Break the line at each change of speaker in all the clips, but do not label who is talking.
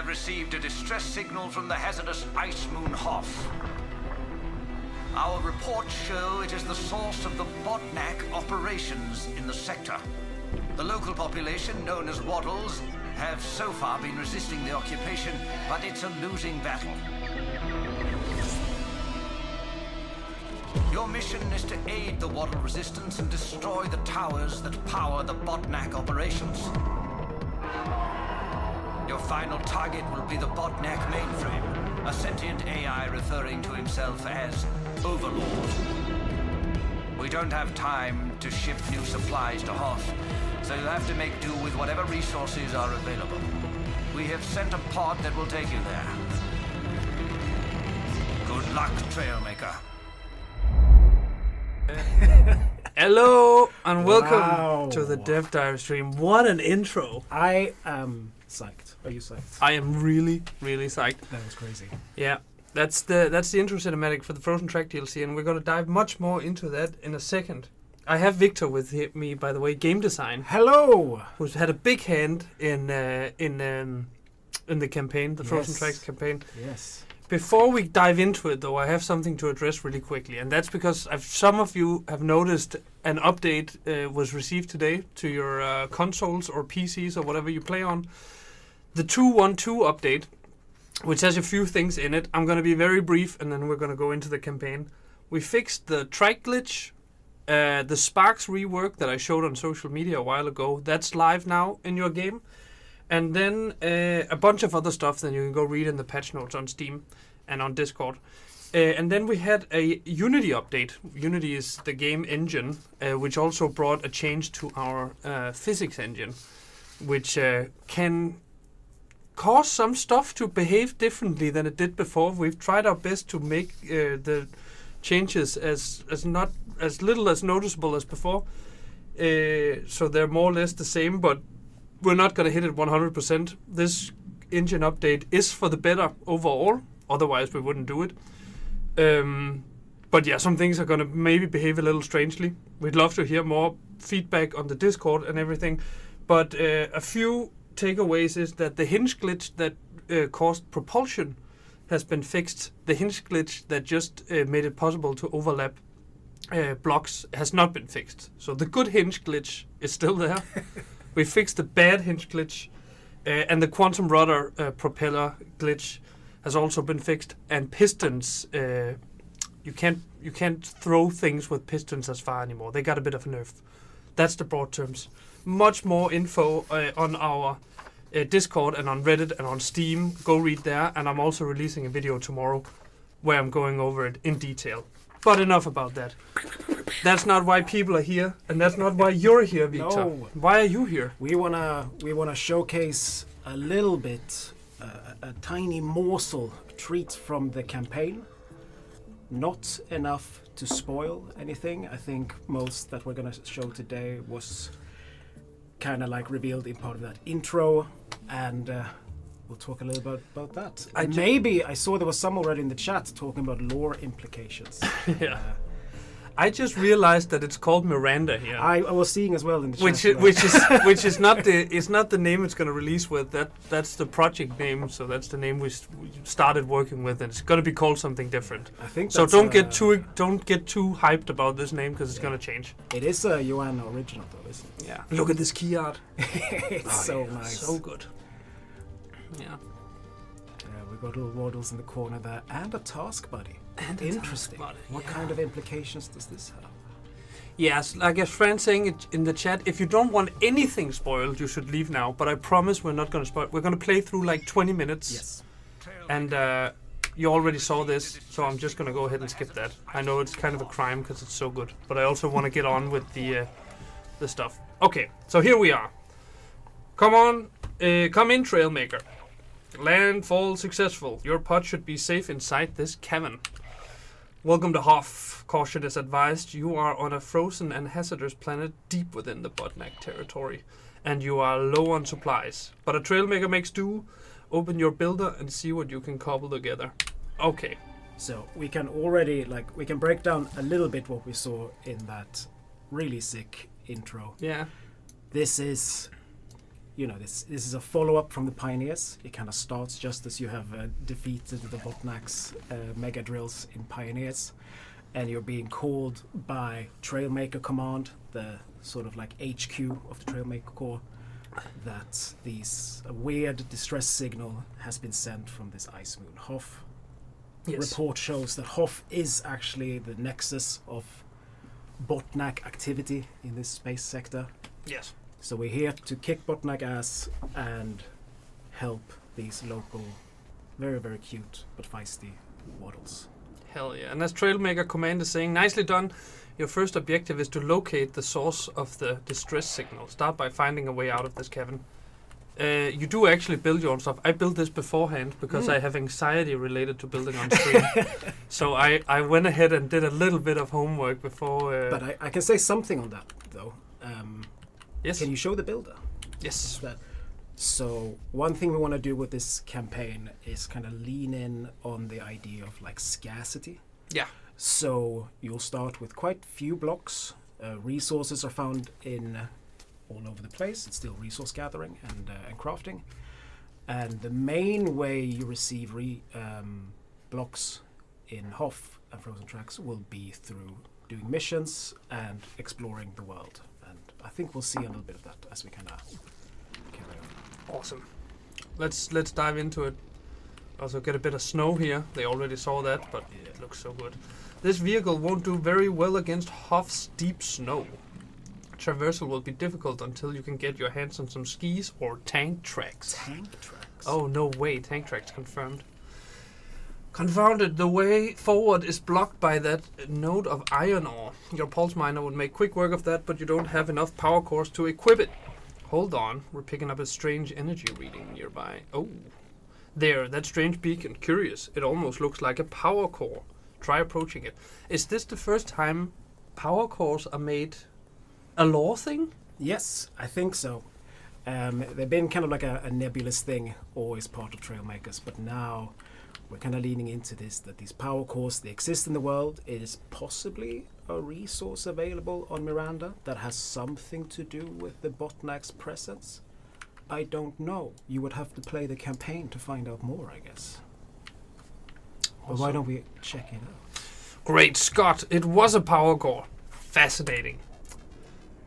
have received a distress signal from the hazardous ice moon Hoth. Our reports show it is the source of the Botnak operations in the sector. The local population, known as Waddles, have so far been resisting the occupation, but it's a losing battle. Your mission is to aid the Waddle resistance and destroy the towers that power the Botnak operations. Your final target will be the Botnak mainframe, a sentient AI referring to himself as Overlord. We don't have time to ship new supplies to Hoth, so you'll have to make do with whatever resources are available. We have sent a pod that will take you there. Good luck, Trailmaker.
Hello and welcome to the Dev Dive stream. What an intro!
I am psyched. Are you psyched?
I am really, really psyched.
That was crazy.
Yeah, that's the intro cinematic for the Frozen Track DLC, and we're gonna dive much more into that in a second. I have Victor with me, by the way, game design.
Hello.
Who's had a big hand in the campaign, the Frozen Tracks campaign.
Yes.
Before we dive into it, though, I have something to address really quickly, and that's because some of you have noticed an update was received today to your consoles or PCs or whatever you play on. The 2.1.2 update, which has a few things in it. I'm going to be very brief, and then we're going to go into the campaign. We fixed the track glitch, the Sparks rework that I showed on social media a while ago. That's live now in your game. And then a bunch of other stuff that you can go read in the patch notes on Steam and on Discord. And then we had a Unity update. Unity is the game engine, which also brought a change to our physics engine, which can cause some stuff to behave differently than it did before. We've tried our best to make the changes as little as noticeable as before. So they're more or less the same, but we're not going to hit it 100%. This engine update is for the better overall. Otherwise, we wouldn't do it. But yeah, some things are going to maybe behave a little strangely. We'd love to hear more feedback on the Discord and everything. But a few takeaways is that the hinge glitch that caused propulsion has been fixed. The hinge glitch that just made it possible to overlap blocks has not been fixed. So the good hinge glitch is still there. We fixed the bad hinge glitch, and the quantum rudder propeller glitch has also been fixed. And pistons, you can't throw things with pistons as far anymore. They got a bit of a nerf. That's the broad terms. Much more info on our Discord and on Reddit and on Steam. Go read there. And I'm also releasing a video tomorrow where I'm going over it in detail. But enough about that. That's not why people are here, and that's not why you're here, Victor.
No.
Why are you here?
We wanna showcase a little bit, a tiny morsel, a treat from the campaign. Not enough to spoil anything. I think most that we're gonna show today was kind of like revealed in part of that intro, and we'll talk a little bit about that. Maybe I saw there was some already in the chat talking about lore implications.
Yeah. I just realized that it's called Miranda here.
I was seeing as well in the chat.
Which is not the name it's going to release with. That's the project name. So that's the name we started working with, and it's going to be called something different.
I think
so. Don't get too hyped about this name because it's going to change.
It is a Joanna original though, isn't it?
Yeah. Look at this key art.
It's so nice.
So good. Yeah.
We've got little waddles in the corner there, and a task buddy. Interesting. What kind of implications does this have?
Yes, like a friend saying it in the chat, if you don't want anything spoiled, you should leave now. But I promise we're not going to spoil. We're going to play through like 20 minutes.
Yes.
And you already saw this, so I'm just going to go ahead and skip that. I know it's kind of a crime because it's so good, but I also want to get on with the stuff. Okay, so here we are. Come on, come in, Trailmaker. Landfall successful. Your pod should be safe inside this cavern. Welcome to Hoth. Caution is advised. You are on a frozen and hazardous planet deep within the Botnak territory, and you are low on supplies. But a Trailmaker makes do. Open your builder and see what you can cobble together. Okay.
So we can already, we can break down a little bit what we saw in that really sick intro.
Yeah.
This is this is a follow-up from the Pioneers. It kind of starts just as you have defeated the Botnax mega drills in Pioneers, and you're being called by Trailmaker Command, the sort of like HQ of the Trailmaker Corps, that a weird distress signal has been sent from this ice moon Hoth.
Yes.
Report shows that Hoth is actually the nexus of Botnak activity in this space sector.
Yes.
So we're here to kick Botnak ass and help these local, very, very cute but feisty waddles.
Hell yeah. And as Trailmaker Command is saying, nicely done. Your first objective is to locate the source of the distress signal. Start by finding a way out of this cavern. You do actually build your own stuff. I built this beforehand because I have anxiety related to building on stream. So I went ahead and did a little bit of homework before.
But I can say something on that, though.
Yes.
Can you show the builder?
Yes.
So one thing we want to do with this campaign is kind of lean in on the idea of like scarcity.
Yeah.
So you'll start with quite few blocks. Resources are found in all over the place. It's still resource gathering and crafting. And the main way you receive blocks in Hoth and Frozen Tracks will be through doing missions and exploring the world. And I think we'll see a little bit of that as we kind of carry on.
Awesome. Let's dive into it. Also get a bit of snow here. They already saw that, but it looks so good. This vehicle won't do very well against Hoth's deep snow. Traversal will be difficult until you can get your hands on some skis or tank tracks.
Tank tracks?
Oh, no way. Tank tracks confirmed. Confounded, the way forward is blocked by that node of iron ore. Your pulse miner would make quick work of that, but you don't have enough power cores to equip it. Hold on, we're picking up a strange energy reading nearby. Oh, there, that strange beacon. Curious, it almost looks like a power core. Try approaching it. Is this the first time power cores are made a lore thing?
Yes, I think so. They've been kind of like a nebulous thing, always part of Trailmakers, but now we're kind of leaning into this, that these power cores, they exist in the world. It is possibly a resource available on Miranda that has something to do with the Botnak's presence. I don't know. You would have to play the campaign to find out more, I guess. But why don't we check it out?
Great Scott, it was a power core. Fascinating.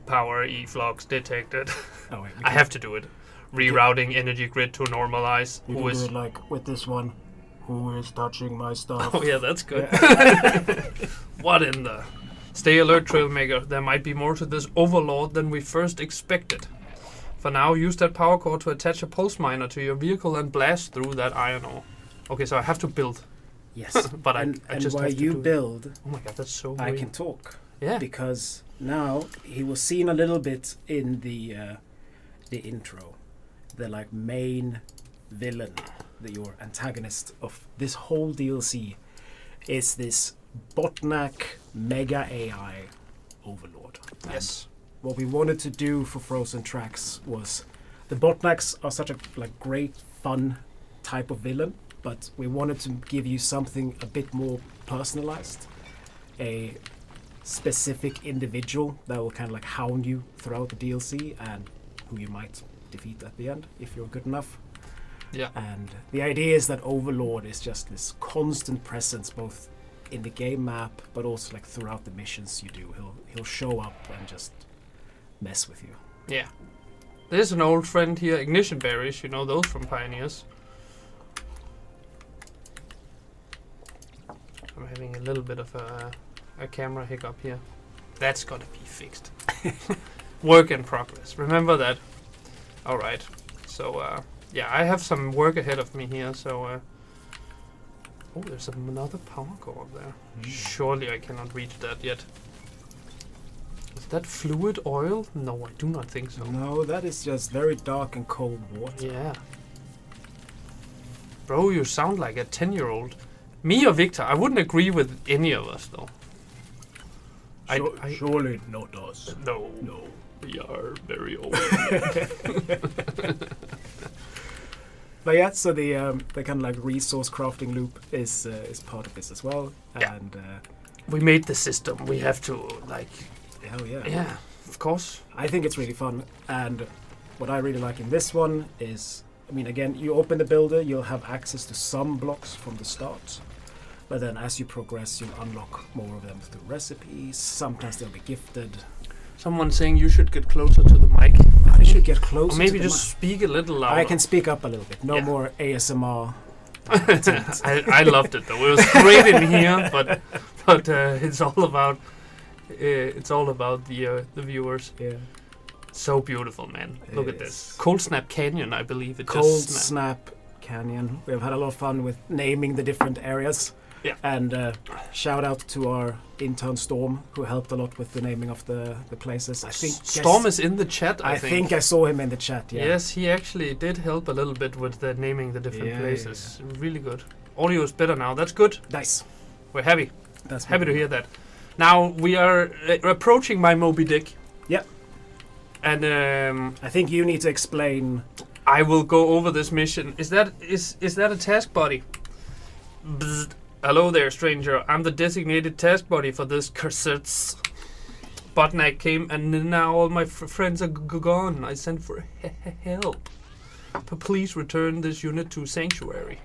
Power efflux detected.
Oh, wait,
I have to do it. Rerouting energy grid to normalize.
You can do it like with this one. Who is touching my stuff?
Oh yeah, that's good. What in the... Stay alert, Trailmaker. There might be more to this overlord than we first expected. For now, use that power core to attach a pulse miner to your vehicle and blast through that iron ore. Okay, so I have to build.
Yes.
But
and
I just
while
have to
you
do it.
build,
Oh my god, that's so
I
weird.
can talk.
Yeah.
Because now he was seen a little bit in the intro. The like main villain, your antagonist of this whole DLC, is this Botnak mega AI overlord.
Yes.
And what we wanted to do for Frozen Tracks was the Botnaks are such a like great fun type of villain, but we wanted to give you something a bit more personalized, a specific individual that will kind of like hound you throughout the DLC and who you might defeat at the end if you're good enough.
Yeah.
And the idea is that Overlord is just this constant presence both in the game map but also like throughout the missions you do. He'll show up and just mess with you.
Yeah. There's an old friend here, ignition berries, you know those from Pioneers. I'm having a little bit of a camera hiccup here. That's gotta be fixed. Work in progress. Remember that. Alright. So, yeah, I have some work ahead of me here, so... Oh, there's another power core up there. Surely I cannot reach that yet. Is that fluid oil? No, I do not think so.
No, that is just very dark and cold water.
Yeah. Bro, you sound like a 10-year-old. Me or Victor? I wouldn't agree with any of us, though.
Surely not us.
No.
No.
We are very old.
But yeah, so the kind of like resource crafting loop is part of this as well.
Yeah.
And
We made the system. We have to, like...
hell yeah.
Yeah, of course.
I think it's really fun, and what I really like in this one is, I mean, again, you open the builder, you'll have access to some blocks from the start. But then as you progress, you'll unlock more of them through recipes. Sometimes they'll be gifted.
Someone's saying you should get closer to the mic.
I should get closer
Or maybe
to the
just speak a little louder.
I can speak up a little bit. No
Yeah.
more ASMR.
I loved it though. It was great in here, but it's all about the viewers.
Yeah.
So beautiful, man. Look at this.
Yes.
Cold Snap Canyon, I believe it
Cold
just snapped.
Snap Canyon. We've had a lot of fun with naming the different areas.
Yeah.
And shout out to our intern Storm, who helped a lot with the naming of the places. I think
Storm is in the chat, I think.
I saw him in the chat. Yeah.
Yes, he actually did help a little bit with the naming the different
Yeah,
places. Really good. Audio is better now. That's good.
Nice.
We're happy.
That's
Happy to hear that. Now we are approaching my Moby Dick.
Yep.
And
I think you need to explain.
I will go over this mission. Is that a task buddy? Bzz. Hello there, stranger. I'm the designated task buddy for this cursed Botnak came, and now all my friends are gone. I sent for help. Please return this unit to Sanctuary.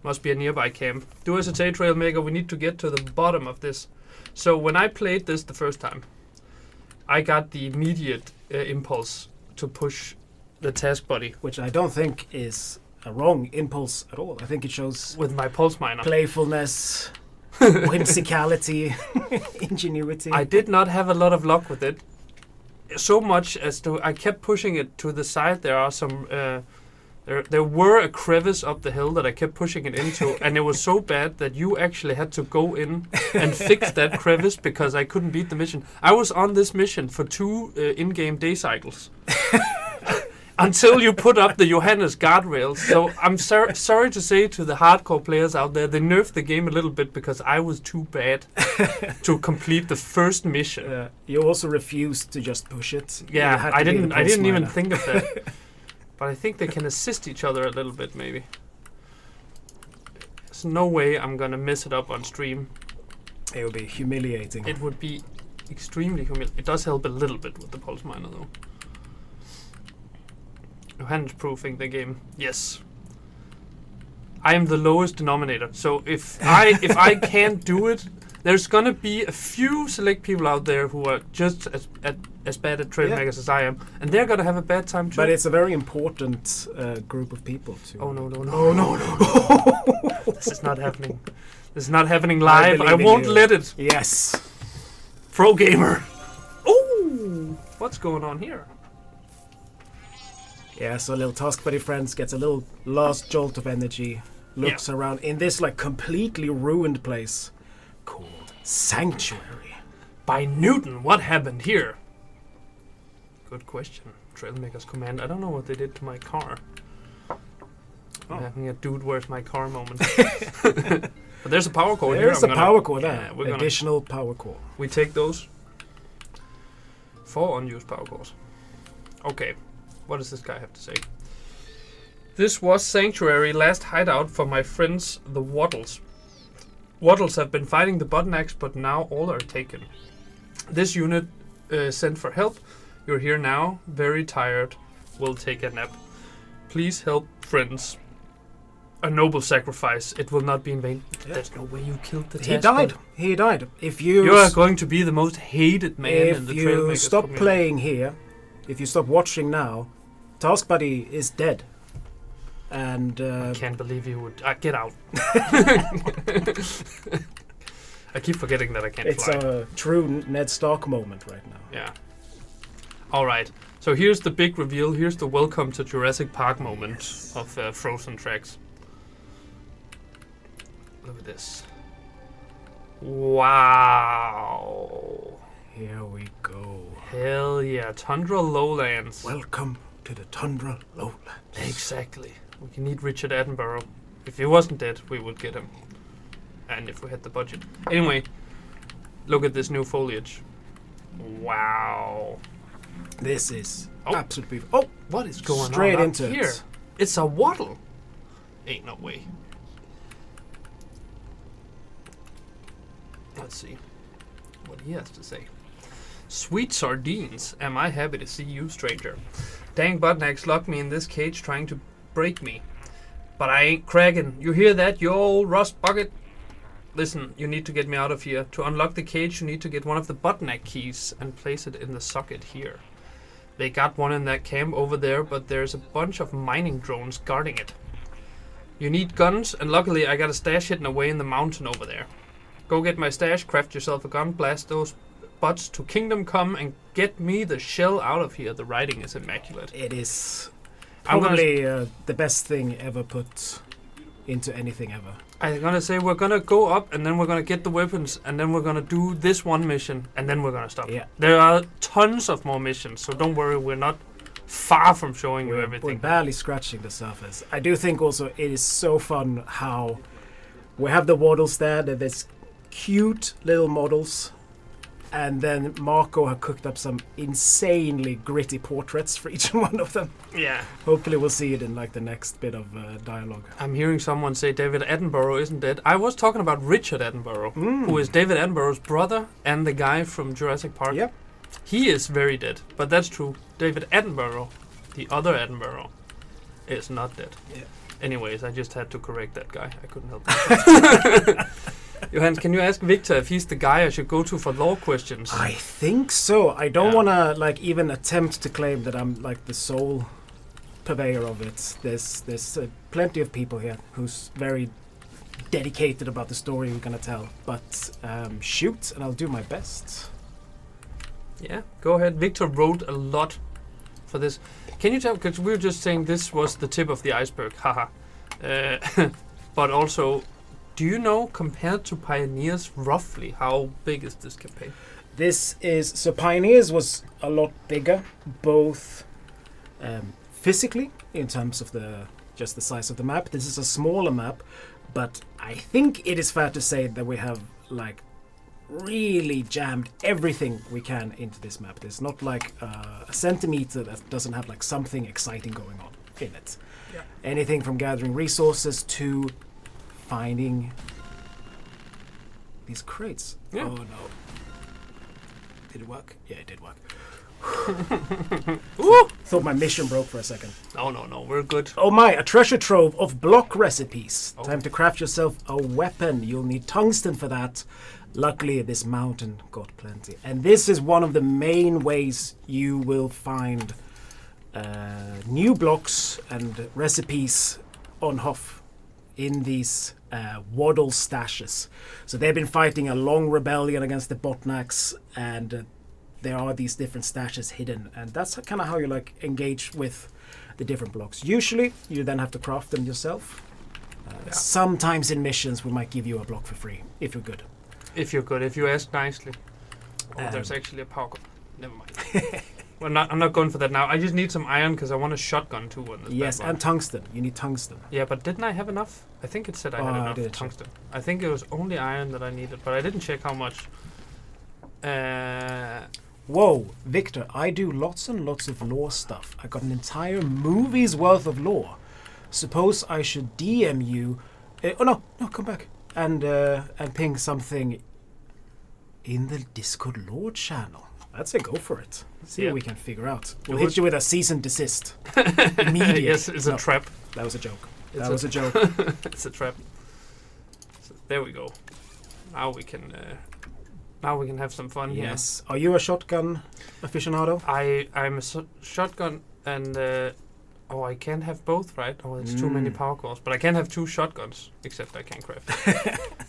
Must be a nearby camp. Do as I say, Trailmaker. We need to get to the bottom of this. So when I played this the first time, I got the immediate impulse to push the task buddy.
Which I don't think is a wrong impulse at all. I think it shows
With my pulse miner.
playfulness, whimsicality, ingenuity.
I did not have a lot of luck with it. So much as to I kept pushing it to the side. There are some there were a crevice up the hill that I kept pushing it into, and it was so bad that you actually had to go in and fix that crevice because I couldn't beat the mission. I was on this mission for 2 in-game day cycles. Until you put up the Johannes guardrails. So I'm sorry to say to the hardcore players out there, they nerfed the game a little bit because I was too bad to complete the first mission.
You also refused to just push it. You
Yeah,
had to
I
be the
didn't
pulse
even
miner.
think of that. But I think they can assist each other a little bit, maybe. There's no way I'm gonna mess it up on stream.
It would be humiliating.
It would be extremely humiliating. It does help a little bit with the pulse miner, though. Johannes proofing the game. Yes. I am the lowest denominator. So if I can't do it, there's gonna be a few select people out there who are just as bad at Trailmakers as I am, and they're gonna have a bad time too.
But it's a very important group of people to.
Oh no.
no.
This is not happening. This is not happening live. I
believe in
won't
you.
let it.
Yes.
Pro gamer. Oh, what's going on here?
Yeah, so little task buddy friends gets a little last jolt of energy, looks around in this like completely ruined place called Sanctuary.
By Newton, what happened here? Good question. Trailmaker's command. I don't know what they did to my car. I'm having a dude, where's my car moment. But there's a power core here.
There's a power core there.
Yeah, we're gonna,
Additional power core.
we take those. 4 unused power cores. Okay. What does this guy have to say? This was Sanctuary, last hideout for my friends, the Waddles. Waddles have been fighting the Botnaks, but now all are taken. This unit sent for help. You're here now, very tired. Will take a nap. Please help, friends. A noble sacrifice. It will not be in vain.
Yeah.
There's no way you killed the
He
task
died.
buddy.
He died. If you
You are going to be the most hated man in
if
the
you
Trailmakers
stop
community.
playing here, if you stop watching now, Task Buddy is dead. And
I can't believe you would. Get out. I keep forgetting that I can't
it's
fly.
a true Ned Stark moment right now.
Yeah. All right. So here's the big reveal. Here's the welcome to Jurassic Park moment of Frozen tracks. Look at this. Wow.
Here we go.
Hell yeah. Tundra Lowlands.
Welcome to the Tundra Lowlands.
Exactly. We can need Richard Attenborough. If he wasn't dead, we would get him. And if we had the budget. Anyway, look at this new foliage. Wow.
This is
Oh.
absolutely beautiful. Oh,
What is going
Straight
on up
into it.
here? It's a waddle. Ain't no way. Let's see what he has to say. Sweet sardines. Am I happy to see you, stranger? Dang buttnacks locked me in this cage trying to break me. But I ain't cracking. You hear that, you old rust bucket? Listen, you need to get me out of here. To unlock the cage, you need to get one of the buttnack keys and place it in the socket here. They got one in that camp over there, but there's a bunch of mining drones guarding it. You need guns, and luckily I got a stash hidden away in the mountain over there. Go get my stash, craft yourself a gun, blast those butts to Kingdom Come, and get me the shell out of here. The writing is immaculate.
It is probably the best thing ever put into anything ever.
I'm gonna say we're gonna go up, and then we're gonna get the weapons, and then we're gonna do this one mission, and then we're gonna stop.
Yeah.
There are tons of more missions, so don't worry, we're not far from showing you everything.
We're barely scratching the surface. I do think also it is so fun how we have the waddles there. There's cute little models, and then Marco have cooked up some insanely gritty portraits for each one of them.
Yeah.
Hopefully we'll see it in like the next bit of dialogue.
I'm hearing someone say David Attenborough isn't dead. I was talking about Richard Attenborough, who is David Attenborough's brother and the guy from Jurassic Park.
Yep.
He is very dead, but that's true. David Attenborough, the other Attenborough, is not dead.
Yeah.
Anyways, I just had to correct that guy. I couldn't help it. Johannes, can you ask Victor if he's the guy I should go to for law questions?
I think so. I don't want to like even attempt to claim that I'm like the sole purveyor of it. There's plenty of people here who's very dedicated about the story we're gonna tell. But shoot, and I'll do my best.
Yeah, go ahead. Victor wrote a lot for this. Can you tell, because we were just saying this was the tip of the iceberg, haha. But also, do you know, compared to Pioneers, roughly how big is this campaign?
This is, so Pioneers was a lot bigger, both physically, in terms of just the size of the map. This is a smaller map, but I think it is fair to say that we have like really jammed everything we can into this map. There's not like a centimeter that doesn't have like something exciting going on in it. Yeah. Anything from gathering resources to finding these crates.
Yeah.
Oh no. Did it work? Yeah, it did work. Thought my mission broke for a second.
No, we're good.
Oh my, a treasure trove of block recipes.
Oh.
Time to craft yourself a weapon. You'll need tungsten for that. Luckily, this mountain got plenty. And this is one of the main ways you will find new blocks and recipes on Hoth in these waddle stashes. So they've been fighting a long rebellion against the Botnaks, and there are these different stashes hidden, and that's kind of how you like engage with the different blocks. Usually, you then have to craft them yourself. Sometimes in missions, we might give you a block for free if you're good.
If you're good, if you ask nicely. Oh, there's actually a power cord. Never mind. I'm not going for that now. I just need some iron because I want a shotgun too. On this
yes, and tungsten. You need tungsten.
Yeah, but didn't I have enough? I think it said I had enough tungsten. I think it was only iron that I needed, but I didn't check how much.
Whoa, Victor, I do lots and lots of lore stuff. I got an entire movie's worth of lore. Suppose I should DM you... no, come back. And ping something in the Discord lore channel. I'd say go for it. See what we can figure out. We'll hit you with a cease and desist. Immediate.
Yes, it's a trap.
That was a joke.
That
was a joke.
It's a trap. So there we go. Now we can have some fun here.
Yes. Are you a shotgun aficionado?
I'm a shotgun and I can't have both, right? Oh, it's too many power cores. But I can have 2 shotguns, except I can't craft.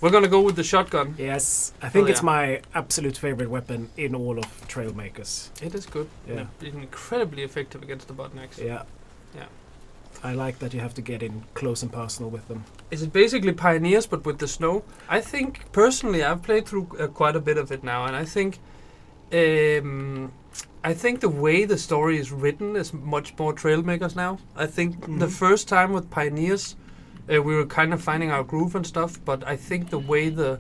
We're gonna go with the shotgun.
Yes, I think it's my absolute favorite weapon in all of Trailmakers.
It is good.
Yeah.
Incredibly effective against the Botnaks.
Yeah.
Yeah.
I like that you have to get in close and personal with them.
Is it basically Pioneers, but with the snow? I think, personally, I've played through quite a bit of it now, and I think the way the story is written is much more Trailmakers now. I think the first time with Pioneers, we were kind of finding our groove and stuff, but I think the way the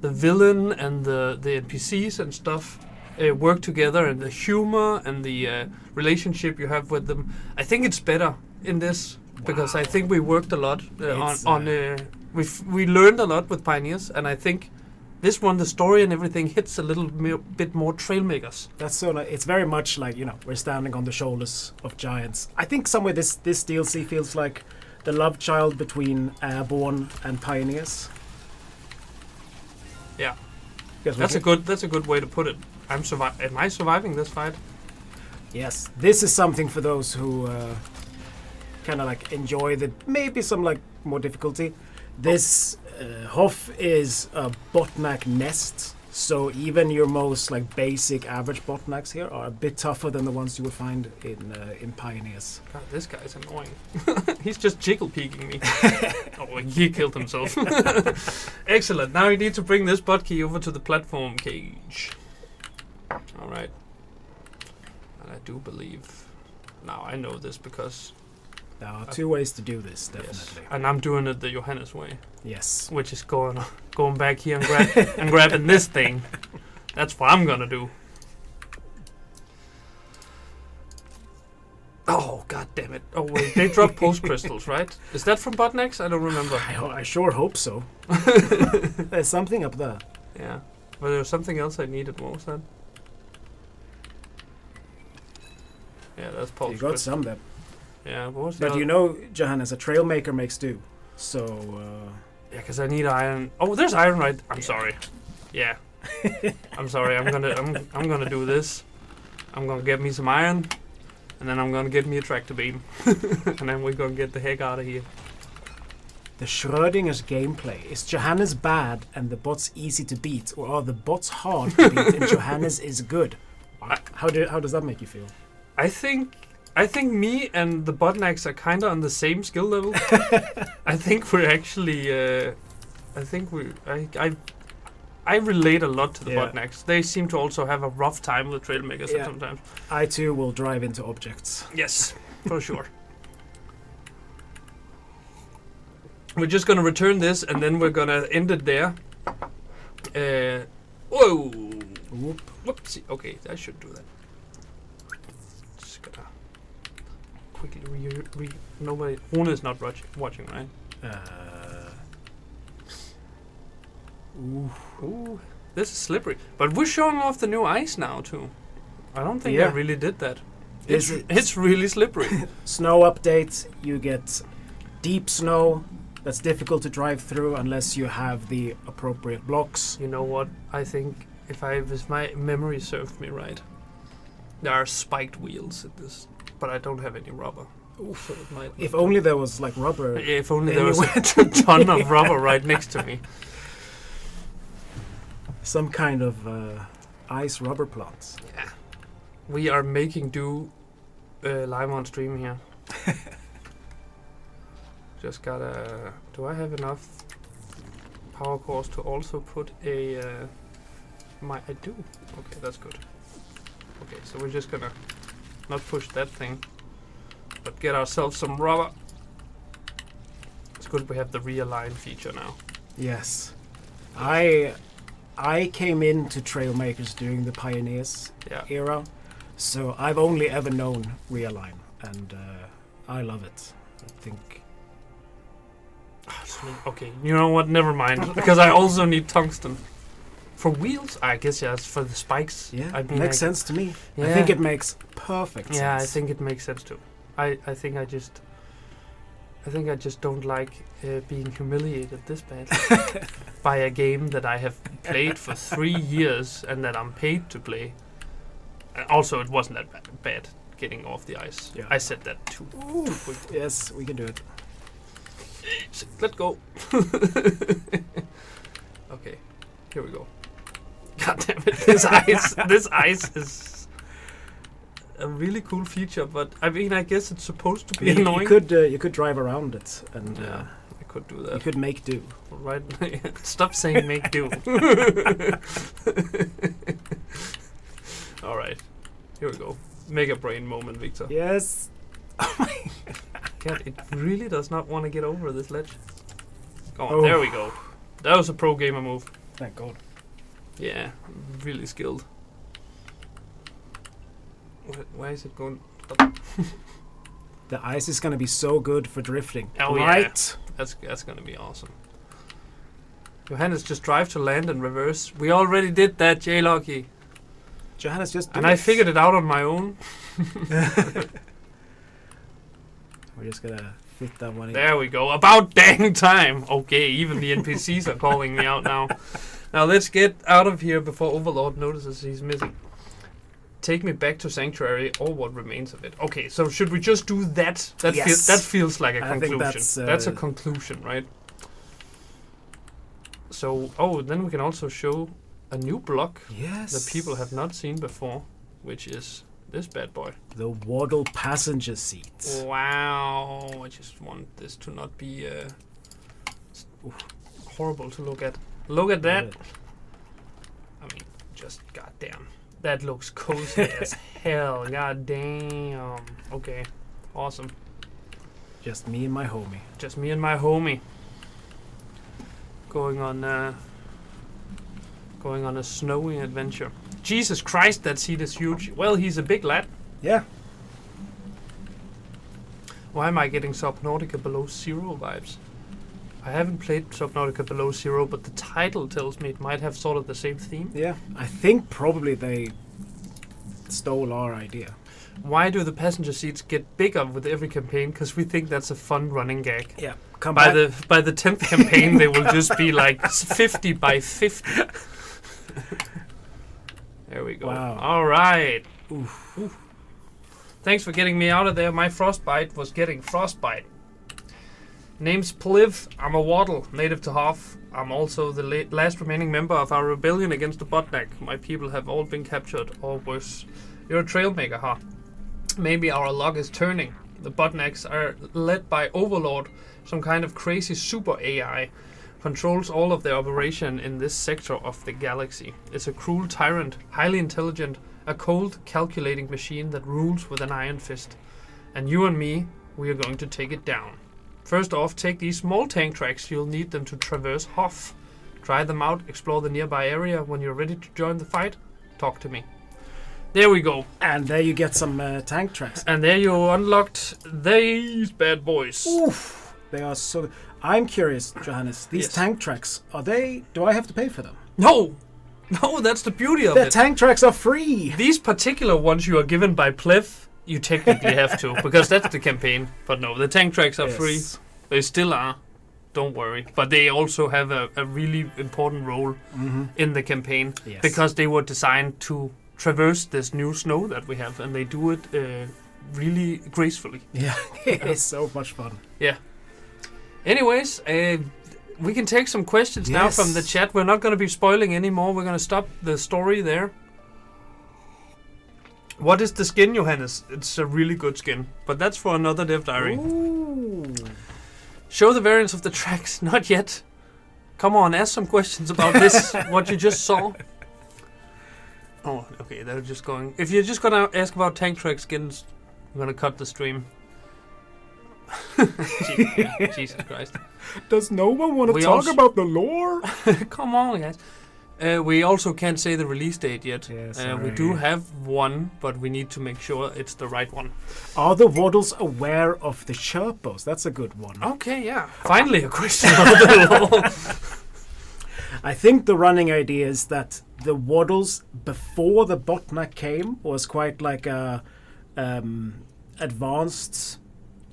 villain and the NPCs and stuff work together, and the humor and the relationship you have with them, I think it's better in this, because I think we worked a lot we learned a lot with Pioneers, and I think This one, the story and everything hits a little bit more Trailmakers.
That's so nice. It's very much like, we're standing on the shoulders of giants. I think somewhere this DLC feels like the love child between Airborne and Pioneers.
Yeah.
Yes,
That's a good way to put it. Am I surviving this fight?
Yes, this is something for those who kind of like enjoy maybe some like more difficulty. This Hoff is a botnak nest, so even your most like basic average botnaks here are a bit tougher than the ones you would find in Pioneers.
God, this guy is annoying. He's just jiggle peeking me. Oh, he killed himself. Excellent. Now you need to bring this bot-key over to the platform cage. All right. And I do believe now I know this because
there are two ways to do this, definitely.
Yes. And I'm doing it the Johannes way.
Yes.
Which is going back here and grabbing this thing. That's what I'm gonna do. Oh, god damn it. Oh wait, they drop pulse crystals, right? Is that from Botnex? I don't remember.
I sure hope so. There's something up there.
Yeah. But there was something else I needed. What was that? Yeah, that's pulse
You got
crystal.
some there.
Yeah, what was that?
But Johannes, a Trailmaker makes do. So,
yeah, because I need iron. Oh, there's iron right. I'm sorry. Yeah. I'm sorry. I'm gonna do this. I'm gonna get me some iron, and then I'm gonna get me a tractor beam, and then we're gonna get the heck out of here.
The Schrödinger's gameplay. Is Johannes bad and the bots easy to beat, or are the bots hard to beat and Johannes is good? How does that make you feel?
I think me and the Botnax are kind of on the same skill level. I think we're actually. I relate a lot to the Botnax. They seem to also have a rough time with Trailmakers sometimes.
I too will drive into objects.
Yes, for sure. We're just gonna return this and then we're gonna end it there. Whoa! Whoopsie. Okay, I should do that. Just gonna quickly nobody. Rune is not watching, right? Ooh, this is slippery. But we're showing off the new ice now too. I don't think I really did that. It's really slippery.
Snow update. You get deep snow. That's difficult to drive through unless you have the appropriate blocks.
You know what? I think if my memory served me right, there are spiked wheels in this, but I don't have any rubber. So it might
if only there was like rubber.
If only there was a ton of rubber right next to me.
Some kind of ice rubber plants.
Yeah. We are making do live on stream here. Just gotta. Do I have enough power cores to also put a? I do. Okay, that's good. Okay, so we're just gonna not push that thing, but get ourselves some rubber. It's good we have the realign feature now.
Yes, I came into Trailmakers during the Pioneers era, so I've only ever known realign, and I love it. I think.
Okay, you know what? Never mind, because I also need tungsten for wheels. I guess it's for the spikes.
Yeah,
I mean,
makes sense to me.
Yeah.
I think it makes perfect sense.
Yeah, I think it makes sense too. I think I just don't like being humiliated this bad by a game that I have played for 3 years and that I'm paid to play. Also, it wasn't that bad getting off the ice.
Yeah.
I said that too quickly.
Yes, we can do it.
Let go. Okay, here we go. God damn it! This ice is a really cool feature, but I mean, I guess it's supposed to be annoying.
You could drive around it, and
I could do that.
You could make do.
Right? Stop saying make do. All right, here we go. Mega brain moment, Victor.
Yes. Oh my
God, it really does not want to get over this ledge. Go on, there we go. That was a pro gamer move.
Thank God.
Yeah, really skilled. Why is it going?
The ice is going to be so good for drifting.
Oh, right? Yeah. That's going to be awesome. Johannes, just drive to land and reverse. We already did that, J-Locky.
Johannes, just do
And I figured it out on my own.
We're just gonna fit that one in.
There we go. About dang time. Okay, even the NPCs are calling me out now. Now let's get out of here before Overlord notices he's missing. Take me back to Sanctuary, or what remains of it. Okay, so should we just do that?
Yes.
That feels like a
I think
conclusion. That's a conclusion, right? So, then we can also show a new block that people have not seen before, which is this bad boy.
The Waddle passenger seat.
Wow, I just want this to not be horrible to look at. Look at that. I mean, just goddamn. That looks cozy as hell. Goddamn. Okay, awesome.
Just me and my homie.
Just me and my homie. Going on a snowy adventure. Jesus Christ, that seat is huge. Well, he's a big lad.
Yeah.
Why am I getting Subnautica Below Zero vibes? I haven't played Subnautica Below Zero, but the title tells me it might have sort of the same theme.
Yeah, I think probably they stole our idea.
Why do the passenger seats get bigger with every campaign? Because we think that's a fun running gag.
Yeah,
By the 10th campaign, they will just be like 50 by 50. There we go.
Wow.
All right. Oof. Thanks for getting me out of there. My frostbite was getting frostbite. Name's Pliv. I'm a Waddle, native to Hoth. I'm also the last remaining member of our rebellion against the Botnak. My people have all been captured, or worse. You're a trailmaker, huh? Maybe our luck is turning. The Botnaks are led by Overlord, some kind of crazy super AI. Controls all of their operation in this sector of the galaxy. It's a cruel tyrant, highly intelligent, a cold, calculating machine that rules with an iron fist. And you and me, we are going to take it down. First off, take these small tank tracks. You'll need them to traverse Hoth. Try them out, explore the nearby area. When you're ready to join the fight, talk to me. There we go.
And there you get some tank tracks.
And there you unlocked these bad boys.
Oof, they are so... I'm curious, Johannes. These tank tracks, do I have to pay for them?
No, that's the beauty of
The
it.
tank tracks are free.
These particular ones you are given by Pliv, you technically have to, because that's the campaign. But no, the tank tracks are free. They still are. Don't worry. But they also have a really important role in the campaign, because they were designed to traverse this new snow that we have, and they do it really gracefully.
Yeah, it's so much fun.
Yeah. Anyways, we can take some questions now from the chat. We're not going to be spoiling anymore. We're going to stop the story there. What is the skin, Johannes? It's a really good skin, but that's for another Dev Diary.
Ooh.
Show the variants of the tracks. Not yet. Come on, ask some questions about this, what you just saw. Oh, okay, they're just going... If you're just going to ask about tank track skins, I'm going to cut the stream. Jesus Christ.
Does no one want to talk about the lore?
Come on, guys. We also can't say the release date yet. We do have one, but we need to make sure it's the right one.
Are the Waddles aware of the Sherpos? That's a good one.
Okay, yeah. Finally a question about the lore.
I think the running idea is that the Waddles, before the Botnak came, was quite like a advanced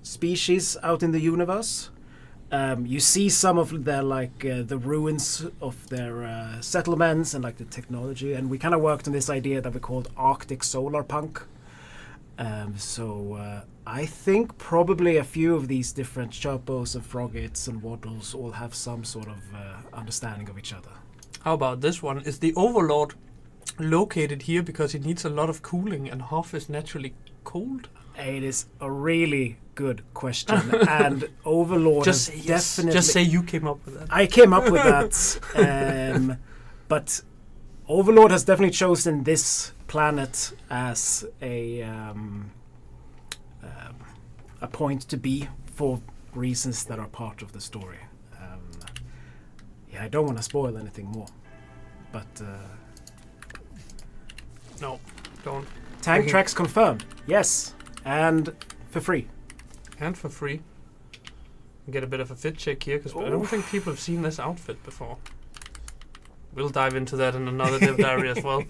species out in the universe. You see some of their the ruins of their settlements and like the technology, and we kind of worked on this idea that we called Arctic solar punk. So I think probably a few of these different Sherpos and Froggits and Waddles all have some sort of understanding of each other.
How about this one? Is the Overlord located here because it needs a lot of cooling and Hoth is naturally cold?
It is a really good question, and Overlord
just
has
say yes.
definitely...
Just say you came up with that.
I came up with that, but Overlord has definitely chosen this planet as a point to be for reasons that are part of the story. I don't want to spoil anything more, but
no, don't.
Tank tracks confirmed, yes, and for free.
And for free. Get a bit of a fit check here, because I don't think people have seen this outfit before. we'll dive into that in another dev diary as well.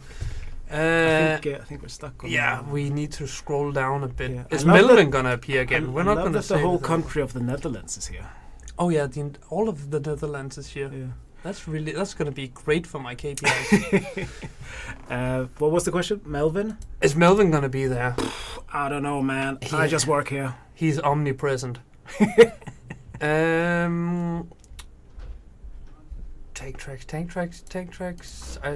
I think we're stuck on.
Yeah, we need to scroll down a bit.
Yeah.
Is
I love
Melvin gonna appear again? We're not
love
gonna
that
say
the whole
that.
country of the Netherlands is here.
Oh yeah, all of the Netherlands is here.
Yeah.
That's gonna be great for my KPIs.
What was the question? Melvin?
Is Melvin gonna be there?
I don't know, man.
Yeah.
I just work here.
He's omnipresent. Tank tracks. I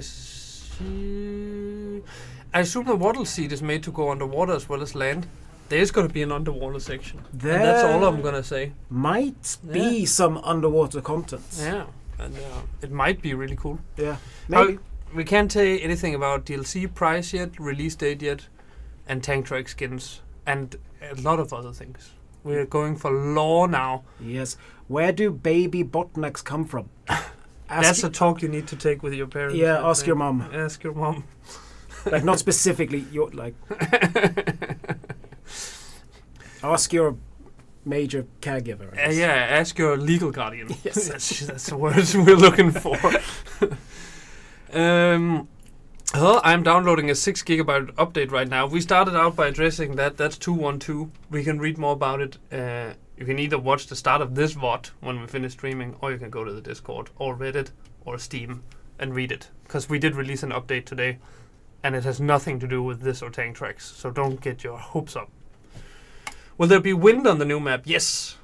assume the wattle seed is made to go underwater as well as land. There's going to be an underwater section. And that's all I'm going to say.
Might be some underwater content.
Yeah, and it might be really cool.
Yeah, maybe.
We can't say anything about DLC price yet, release date yet, and tank track skins, and a lot of other things. We're going for lore now.
Yes. Where do baby botnecks come from?
That's a talk you need to take with your parents.
Yeah, ask your mom.
Ask your mom.
Like, not specifically your, like... ask your major caregiver.
Yeah, ask your legal guardian.
Yes.
that's the words we're looking for. I'm downloading a 6 gigabyte update right now. We started out by addressing that. That's 212. We can read more about it. You can either watch the start of this VOD when we finish streaming, or you can go to the Discord, or Reddit, or Steam, and read it. Because we did release an update today, and it has nothing to do with this or tank tracks, so don't get your hopes up. Will there be wind on the new map? Yes.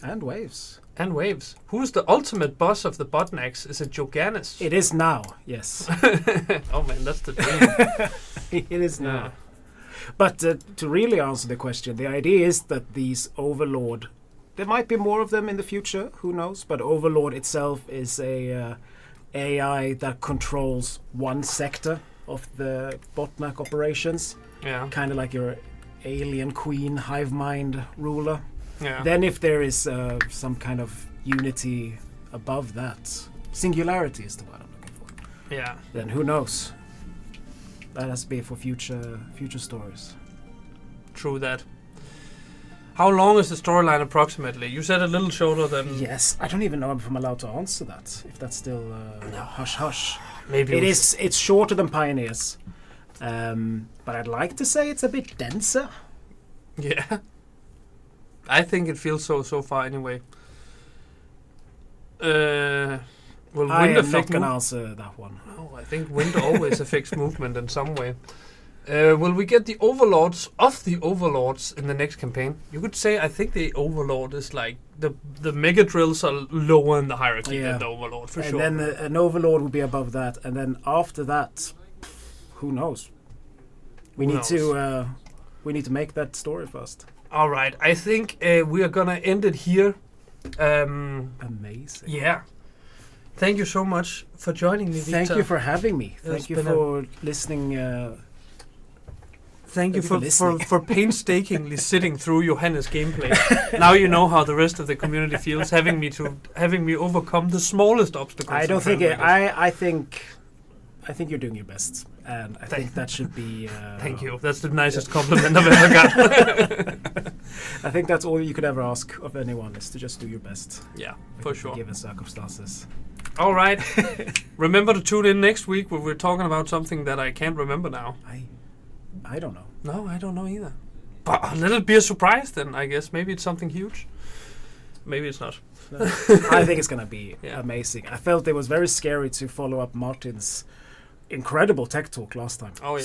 And waves.
And waves. Who's the ultimate boss of the Botnax? Is it Jogannis?
It is now, yes.
Oh man, that's the dream.
It is now. But to really answer the question, the idea is that these Overlord, there might be more of them in the future, who knows? But Overlord itself is a AI that controls one sector of the Botnak operations.
Yeah.
Kind of like your alien queen, hive mind ruler.
Yeah.
Then if there is some kind of unity above that, singularity is the word I'm looking for.
Yeah.
Then who knows? That has to be for future stories.
True that. How long is the storyline approximately? You said a little shorter than...
Yes, I don't even know if I'm allowed to answer that. If that's still hush hush.
Maybe
it is. It's shorter than Pioneers, but I'd like to say it's a bit denser.
Yeah. I think it feels so far anyway. Will
I
wind
am not
affect
going to answer that one.
No, I think wind always affects movement in some way. Will we get the overlords of the overlords in the next campaign? You could say I think the overlord is like the mega drills are lower in the hierarchy than the overlord for sure.
And then an overlord would be above that, and then after that, who knows? We need to make that story first.
All right, I think we are gonna end it here.
Amazing.
Yeah. Thank you so much for joining me, Victor.
Thank you for having me. Thank you for listening.
Thank you for painstakingly sitting through Johannes' gameplay. Now you know how the rest of the community feels having me overcome the smallest obstacles.
I don't think it, I think you're doing your best, and I think that should be.
Thank you. That's the nicest compliment I've ever got.
I think that's all you could ever ask of anyone, is to just do your best.
Yeah, for sure.
Given circumstances.
All right. Remember to tune in next week where we're talking about something that I can't remember now.
I don't know.
No, I don't know either. But let it be a surprise then, I guess. Maybe it's something huge. Maybe it's not.
No. I think it's going to be amazing. I felt it was very scary to follow up Martin's incredible tech talk last time.
Oh,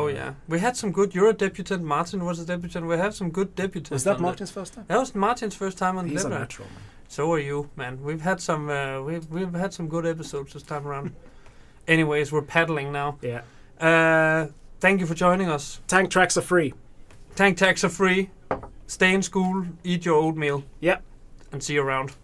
yeah. We had some good... You're a debutant. Martin was a debutant. We have some good debutants.
Was that Martin's first time?
That was Martin's first time on the
He's a natural, man.
So are you, man. We've had some we've had some good episodes this time around. Anyways, we're paddling now.
Yeah.
Thank you for joining us.
Tank tracks are free.
Tank tags are free. Stay in school. Eat your oatmeal.
Yep.
And see you around.